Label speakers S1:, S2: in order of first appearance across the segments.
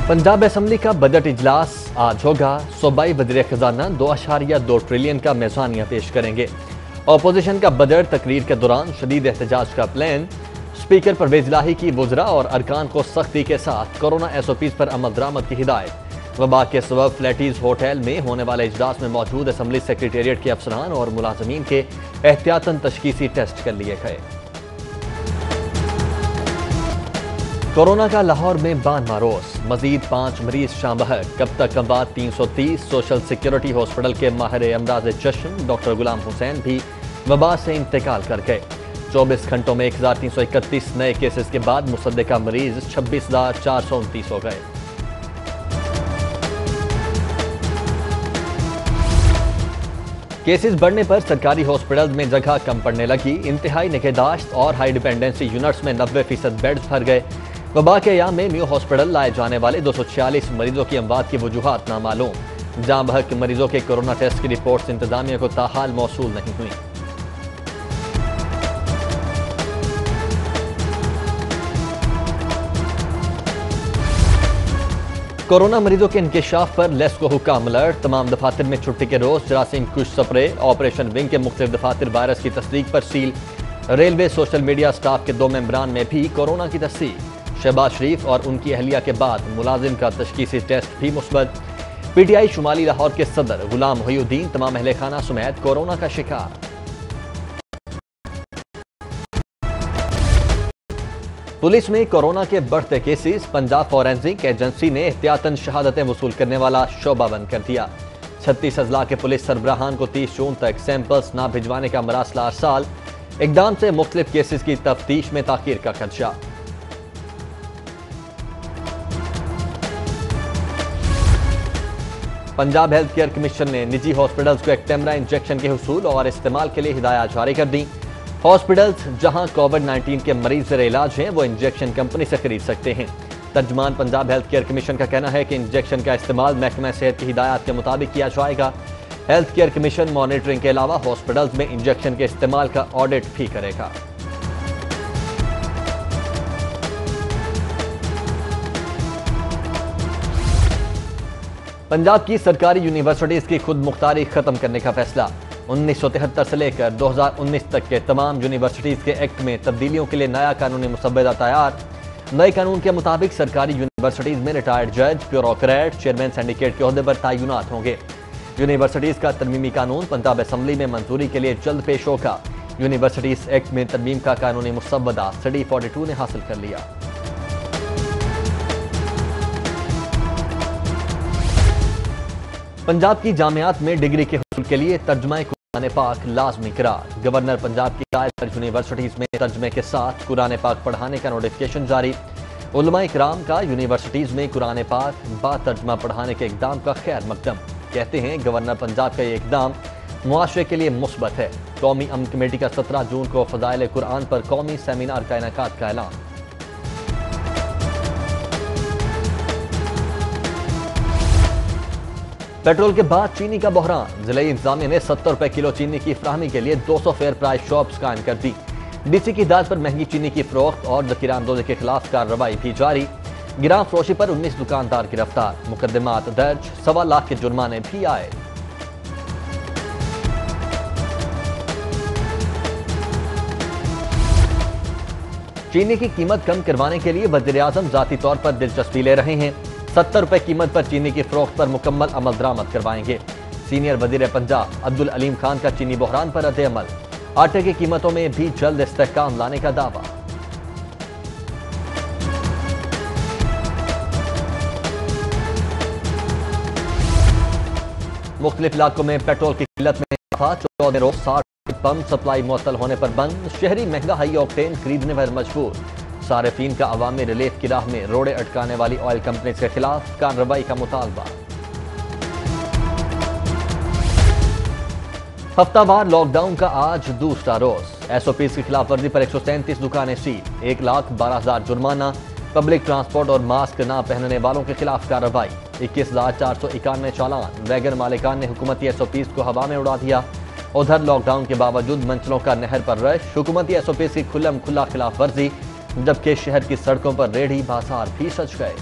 S1: Punjab assembly का budget इजलास आज होगा। सूबाई वज़ीर खजाना 2.2 ट्रिलियन का मेज़ानिया पेश करेंगे। अपोजिशन का बजट तकरीर के दौरान शदीद एहतजाज का प्लान। स्पीकर परवेज इलाही की वज़रा और अरकान को सख्ती के साथ कोरोना SOPs पर अमल दरामद की हिदायत। वबा के सबब फ्लैटीज होटल में होने वाले इजलास में मौजूद असम्बली सेक्रेटेरिएट के अफसरान और मुलाजमीन के एहतियातन तशखीसी टेस्ट कर लिए गए। कोरोना का लाहौर में बान मारोस, मजीद 5 मरीज शामबहर। कब तक अमवात 330। सोशल सिक्योरिटी हॉस्पिटल के माहिर अमराज चश्म डॉक्टर गुलाम हुसैन भी वबा से इंतकाल कर गए। 24 घंटों में 1331 नए केसेस के बाद मुसद्दका मरीज 26,429 हो गए। केसेस बढ़ने पर सरकारी हॉस्पिटल में जगह कम पड़ने लगी। इंतहाई निगहदाश्त और हाई डिपेंडेंसी यूनिट्स में 90% बेड्स भर गए। वबा के अयाम में न्यू हॉस्पिटल लाए जाने वाले 246 मरीजों की अमवात की वजूहात नामालूम। जाँ बहक मरीजों के कोरोना टेस्ट की रिपोर्ट्स इंतजामिया को ताहाल मौसूल नहीं हुई। कोरोना मरीजों के इंकशाफ पर लेस को हुक्म अलर्ट। तमाम दफातर में छुट्टी के रोज जरासीम कुश स्प्रे। ऑपरेशन विंग के मुख्तलिफ दफातर वायरस की तस्दीक पर seal. Railway social media staff के 2 मेंबरान में भी कोरोना की तस्दीक। शहबाज शरीफ और उनकी अहलिया के बाद मुलाजिम का तशखीसी टेस्ट भी मुस्बत। PTI शुमाली लाहौर के सदर गुलाम मोहिउद्दीन तमाम अहले खाना समेत कोरोना का शिकार। पुलिस में कोरोना के बढ़ते केसेस। पंजाब फॉरेंसिक एजेंसी ने एहतियातन शहादतें वसूल करने वाला शोबा बंद कर दिया। 36 अजला के पुलिस सरबराहान को 30 जून तक सैंपल्स ना भिजवाने का मरासला अरसाल। इकदाम से मुख्तलिफ केसेस की तफ्तीश में ताखीर का खदशा। पंजाब हेल्थ केयर कमीशन ने निजी हॉस्पिटल्स को एक्टेमरा इंजेक्शन के हुसूल और इस्तेमाल के लिए हिदायत जारी कर दी। हॉस्पिटल्स जहां कोविड-19 के मरीज ज़ेर इलाज हैं वो इंजेक्शन कंपनी से खरीद सकते हैं। तर्जुमान पंजाब हेल्थ केयर कमीशन का कहना है कि इंजेक्शन का इस्तेमाल महकमा सेहत की हिदायत के मुताबिक किया जाएगा। हेल्थ केयर कमीशन मॉनिटरिंग के अलावा हॉस्पिटल्स में इंजेक्शन के इस्तेमाल का ऑडिट भी करेगा। पंजाब की सरकारी यूनिवर्सिटीज की खुद मुख्तारी खत्म करने का फैसला। 1973 से लेकर 2019 तक के तमाम यूनिवर्सिटीज के एक्ट में तब्दीलियों के लिए नया कानूनी मुसव्वदा तैयार। नए कानून के मुताबिक सरकारी यूनिवर्सिटीज में रिटायर्ड जज, ब्यूरोक्रेट, चेयरमैन सिंडिकेट के ओहदे पर तैनात होंगे। यूनिवर्सिटीज का तरमीमी कानून पंजाब असम्बली में मंजूरी के लिए जल्द पेश होगा। यूनिवर्सिटीज एक्ट में तरमीम का कानूनी मुसव्वदा CD 42 ने हासिल कर लिया। पंजाब की जामियात में डिग्री के हुसूल के लिए तर्जुमा कुरान पाक लाजमी करार। गवर्नर पंजाब की हिदायत पर यूनिवर्सिटीज में तर्जुमे के साथ कुरान पाक पढ़ाने का नोटिफिकेशन जारी। उलमा इकराम का यूनिवर्सिटीज में कुरान पाक बा तर्जुमा पढ़ाने के इकदाम का खैर मकदम। कहते हैं गवर्नर पंजाब का ये इकदाम मुआशरे के लिए मुस्बत है। कौमी अमन कमेटी का 17 जून को फजाइल कुरान पर कौमी सेमिनार का इनेकाद का ऐलान। पेट्रोल के बाद चीनी का बहरान। जिला इंतजामिया ने 70 रुपए किलो चीनी की फराहमी के लिए 200 फेयर प्राइस शॉप्स कायम कर दी। DC की हिदायत पर महंगी चीनी की फरोख्त और जखीरा अंदोजे के खिलाफ कार्रवाई भी जारी। गिराम फरोशी पर 19 दुकानदार गिरफ्तार। मुकदमात दर्ज, 1.25 लाख के जुर्माने भी आए। चीनी की कीमत कम करवाने के लिए वज़ीर आज़म जाती तौर पर दिलचस्पी ले रहे हैं। 70 रुपए कीमत पर चीनी की फरोख्त पर मुकम्मल अमल दरामद करवाएंगे। सीनियर वज़ीर पंजाब अब्दुल अलीम खान का चीनी बहरान पर रद्द अमल। आटे की कीमतों में भी जल्द इस्तेहकाम लाने का दावा। मुख्तलिफ इलाकों में पेट्रोल की किल्लत में इजाफा। 14 रोज 60 पंप सप्लाई मुअत्तल होने पर बंद। शहरी महंगा हाई ऑक्टेन खरीदने पर मजबूर। सारिफीन का अवामी रिलीफ की राह में रोड़े अटकाने वाली ऑयल कंपनीज के खिलाफ कार्रवाई का मुतालबा। हफ्तावार लॉकडाउन का आज दूसरा रोज। SOPs की खिलाफ वर्जी पर 137 दुकानें सील। 1,12,000 जुर्माना। पब्लिक ट्रांसपोर्ट और मास्क न पहनने वालों के खिलाफ कार्रवाई। 21,491 चालान। वैगन मालिकान ने हुकूमती SOPs को हवा में उड़ा दिया। उधर लॉकडाउन के बावजूद मंचलों का नहर पर रश। हुकूमती SOPs की खुल्लम खुल्ला खिलाफ वर्जी, जबकि शहर की सड़कों पर रेहड़ी बाजार भी सज गए।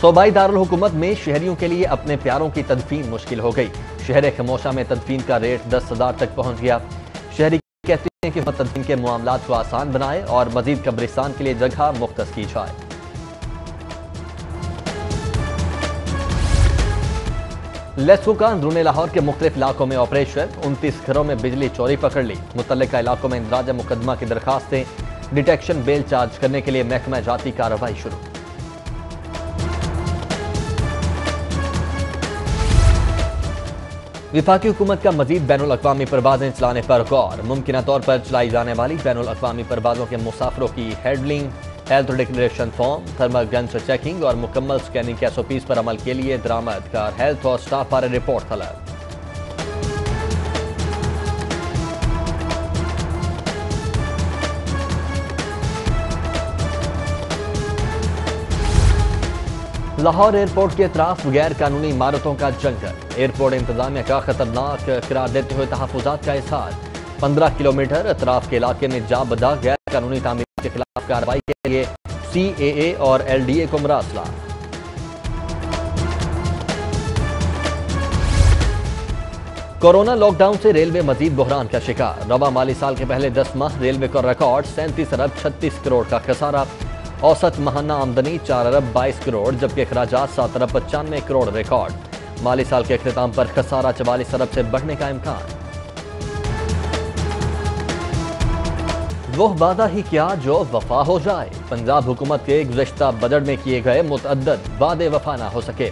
S1: सूबाई दारुल हुकूमत में शहरियों के लिए अपने प्यारों की तदफीन मुश्किल हो गई। शहर खमोशा में तदफीन का रेट 10,000 तक पहुंच गया। शहरी कहते हैं कि तदफीन के मामलात को आसान बनाए और मजीद कब्रिस्तान के लिए जगह मुख्तस की जाए। लेस्को का अंदरूनी लाहौर के मुख्तलिफ इलाकों में ऑपरेशन, 29 घरों में बिजली चोरी पकड़ ली। मुतल्लिका इलाकों में इंदराज मुकदमा की दरखास्तें, डिटेक्शन बेल चार्ज करने के लिए महकमा जाती कार्रवाई शुरू। विफाकी हुकूमत का मजीद बैनुल अक़वामी परवाजें चलाने पर गौर। मुमकिन तौर पर चलाई जाने वाली बैनुल अक़वामी परवाजों के मुसाफिरों की handling, health declaration form, thermal guns checking और मुकम्मल स्कैनिंग के SOPs पर अमल के लिए दरामदगार हेल्थ और स्टाफ पर रिपोर्ट तलब। लाहौर एयरपोर्ट के अतराफ गैर कानूनी इमारतों का जंगल। एयरपोर्ट इंतजामिया का खतरनाक करार देते हुए तहफ़्फ़ुज़ात का इज़हार। 15 किलोमीटर अतराफ के इलाके में जा बदा गैर कानूनी तामीर के खिलाफ कार्रवाई के लिए CAA और LDA को मरासला। कोरोना लॉकडाउन से रेलवे मजीद बहरान का शिकार। रवा माली साल के पहले 10 माह रेलवे का रिकॉर्ड 37 अरब 36 करोड़ का खसारा। औसत माहाना आमदनी 4 अरब 22 करोड़, जबकि अखराजात 7 अरब 95 करोड़ रिकॉर्ड। माली साल के अख्ताम पर खसारा 44 अरब से बढ़ने का इम्कान। वो वादा ही क्या जो वफा हो जाए। पंजाब हुकूमत के गुज़श्ता बजट में किए गए मुतअद्दद वादे वफा ना हो सके।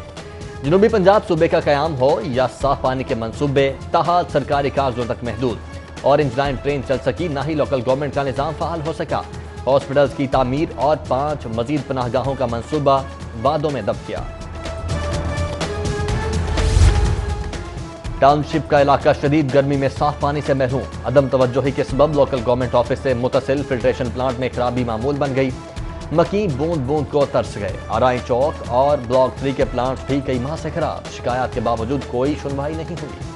S1: जनूबी पंजाब सूबे का क़याम हो या साफ पानी के मनसूबे, ताहाल सरकारी कागजों तक महदूद। ऑरेंज लाइन ट्रेन चल सकी, ना ही लोकल गवर्नमेंट का निज़ाम फ़ाल हो सका। हॉस्पिटल्स की तामीर और 5 मजीद पनाहगाहों का मनसूबा वादों में दब गया। टाउनशिप का इलाका शदीद गर्मी में साफ पानी से महरूम। अदम तवज्जोही के सबब लोकल गवर्नमेंट ऑफिस से मुतसिल फिल्ट्रेशन प्लांट में खराबी मामूल बन गई। मकीन बूंद बूंद को तरस गए। आराई चौक और ब्लॉक 3 के प्लांट्स भी कई माह से खराब। शिकायत के बावजूद कोई सुनवाई नहीं हुई।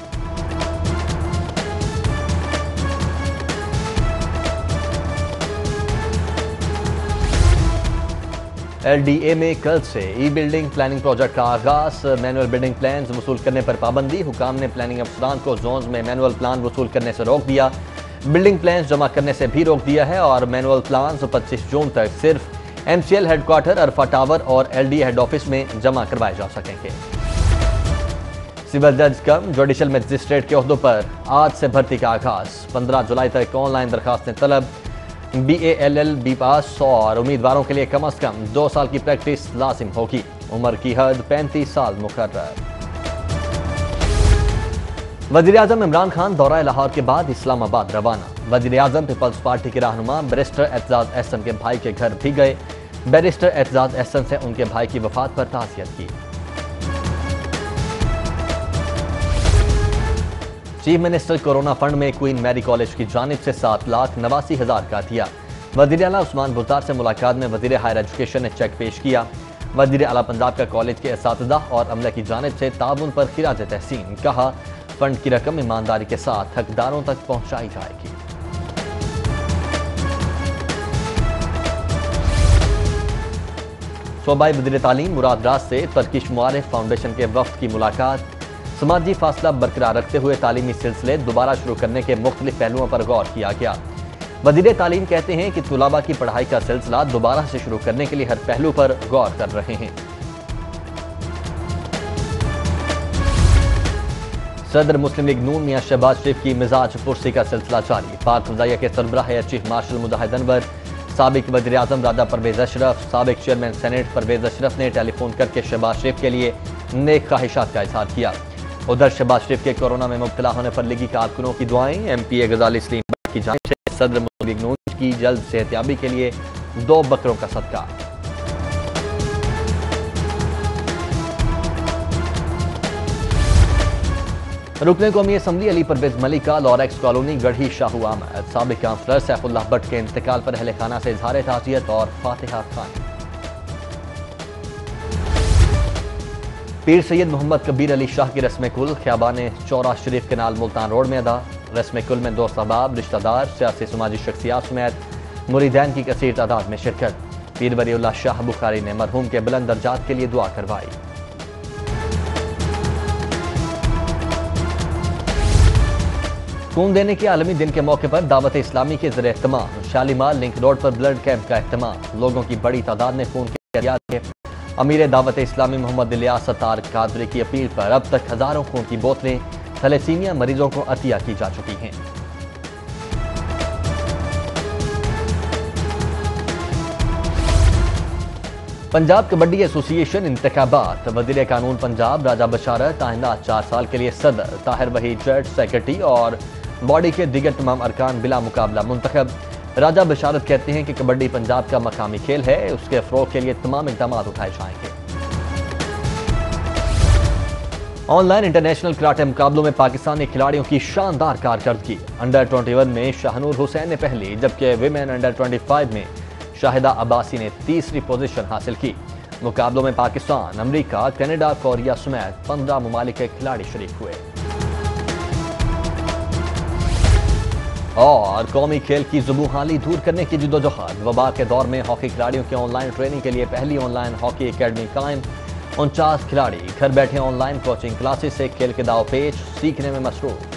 S1: LDA में कल से ई-बिल्डिंग प्लानिंग प्रोजेक्ट का आगाज। मैनुअल बिल्डिंग प्लान वसूल करने पर पाबंदी। हुकाम ने प्लानिंग अफसरान को जोन्स में मैनुअल प्लान वसूल करने से रोक दिया। बिल्डिंग प्लान जमा करने से भी रोक दिया है और मैनुअल प्लान 25 जून तक सिर्फ MCL हेडक्वार्टर, अरफा टावर और LDA हेड ऑफिस में जमा करवाए जा सकेंगे। सिविल जज कम जुडिशल मजिस्ट्रेट के ओहदों पर आज से भर्ती का आगाज। 15 जुलाई तक ऑनलाइन दरखास्तें तलब। BALL पास और उम्मीदवारों के लिए कम अज कम 2 साल की प्रैक्टिस लाजिम होगी। उम्र की हद 35 साल मुकर्रर। वज़ीर-ए-आज़म इमरान खान दौरा लाहौर के बाद इस्लामाबाद रवाना। वज़ीर-ए-आज़म पीपल्स पार्टी के रहनुमा बैरिस्टर एतजाज एहसन के भाई के घर भी गए। बैरिस्टर एतजाज एहसन से उनके भाई की वफात पर ताज़ियत की। चीफ मिनिस्टर कोरोना फंड में क्वीन मैरी कॉलेज की जानिब से 7,89,000 का दिया। वज़ीर आला उस्मान बुज़दार से मुलाकात में वज़ीर हायर एजुकेशन ने चेक पेश किया। वज़ीर आला पंजाब का कॉलेज के असातिज़ा और अमले की जानिब से ताउन पर खिराज तहसीन। कहा, फंड की रकम ईमानदारी के साथ हकदारों तक पहुँचाई जाएगी। सूबाई वज़ीर तालीम मुराद राज से तरकिश मुआरिफ फाउंडेशन के वफ्द की मुलाकात। समाजी फासला बरकरार रखते हुए तालीमी सिलसिले दोबारा शुरू करने के मुख्तलिफ पहलुओं पर गौर किया गया। वज़ीर तालीम कहते हैं कि तुलाबा की पढ़ाई का सिलसिला दोबारा से शुरू करने के लिए हर पहलू पर गौर कर रहे हैं। सदर मुस्लिम लीग नून मियां शहबाज शरीफ की मिजाज पुरसी का सिलसिला जारी। पाक फ़ज़ाइया के सरबराह चीफ मार्शल मुजाहिद अनवर, साबिक वज़ीर आज़म राजा परवेज अशरफ, साबिक चेयरमैन सेनेट परवेज अशरफ ने टेलीफोन करके शहबाज शरीफ के लिए नेक ख्वाहिशात का इजहार किया। उधर शहबाज शरीफ के कोरोना में मुब्तला होने पर लीगी कारकुनों की दुआएं। MPA गजाली सलीम की जानिब से सदर मुस्लिम लीग नून की जल्द सेहतियाबी के लिए 2 बकरों का सदका। रुकने कौमी असम्बली अली परवेज मलिका, लॉरेक्स कॉलोनी, गढ़ी शाहू अहमद। साबिक काउंसलर सैफुल्लाह भट्ट के इंतकाल पर अहले खाना से इजहार ताज़ियत और फातिहा खान। पीर सैयद मोहम्मद कबीर अली शाह की रस्म कुल ख़ियाबान चौरा शरीफ के नाल मुल्तान रोड में अदा। रस्म कुल में दोस्त अहबाब, रिश्तेदार, सियासी समाजी शख्सियात समेत मुरीदैन की कसीर तादाद में शिरकत। पीर वलीउल्लाह शाह बुखारी ने मरहूम के बुलंद दर्जात के लिए दुआ करवाई। खून देने के आलमी दिन के मौके पर दावत इस्लामी के ज़रिए एहतमाम शालीमार लिंक रोड पर ब्लड कैंप का एहतमाम। लोगों की बड़ी तादाद ने खून के जरिए अमीर दावत इस्लामी मोहम्मद इलियास अत्तार कादरी की अपील पर अब तक हजारों खून की बोतलें थैलेसीमिया मरीजों को अतिया की जा चुकी हैं। पंजाब कबड्डी एसोसिएशन इंतखाबात। वज़ीर कानून पंजाब राजा बशारत आइंदा 4 साल के लिए सदर, ताहिर वहीद जज, सेक्रेटरी और बॉडी के दीगर तमाम अरकान बिला मुकाबला मुंतखब। राजा बशारत कहते हैं कि कबड्डी पंजाब का मकामी खेल है, उसके फ़रोग़ के लिए तमाम इक़दाम उठाए जाएंगे। ऑनलाइन इंटरनेशनल कराटे मुकाबलों में पाकिस्तानी खिलाड़ियों की शानदार कारकर्दगी। अंडर 21 में शाहनूर हुसैन ने पहली, जबकि विमेन अंडर 25 में शाहिदा अब्बासी ने तीसरी पोजीशन हासिल की। मुकाबलों में पाकिस्तान, अमेरिका, कनाडा, कोरिया समेत 15 ममालिक के खिलाड़ी शरीक हुए। और कौमी खेल की जुबूहाली दूर करने की जिद्दोजहद। वबा के दौर में हॉकी खिलाड़ियों की ऑनलाइन ट्रेनिंग के लिए पहली ऑनलाइन हॉकी एकेडमी कायम। 49 खिलाड़ी घर बैठे ऑनलाइन कोचिंग क्लासेस से खेल के दाव पेच सीखने में मसरूफ।